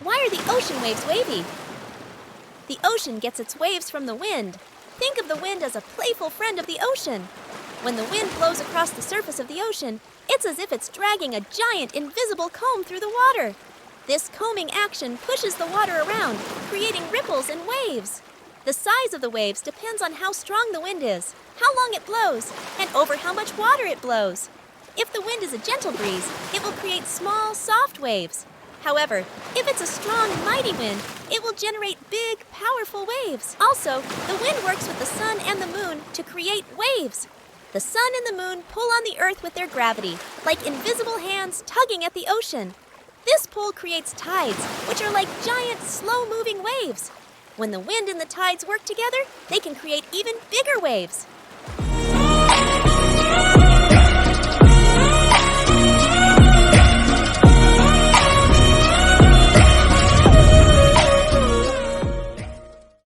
Why are the ocean waves wavy? The ocean gets its waves from the wind. Think of the wind as a playful friend of the ocean. When the wind blows across the surface of the ocean, it's as if it's dragging a giant invisible comb through the water. This combing action pushes the water around, creating ripples and waves. The size of the waves depends on how strong the wind is, how long it blows, and over how much water it blows. If the wind is a gentle breeze, it will create small, soft waves. However, if it's a strong, mighty wind, it will generate big, powerful waves. Also, the wind works with the sun and the moon to create waves. The sun and the moon pull on the earth with their gravity, like invisible hands tugging at the ocean. This pull creates tides, which are like giant, slow-moving waves. When the wind and the tides work together, they can create even bigger waves.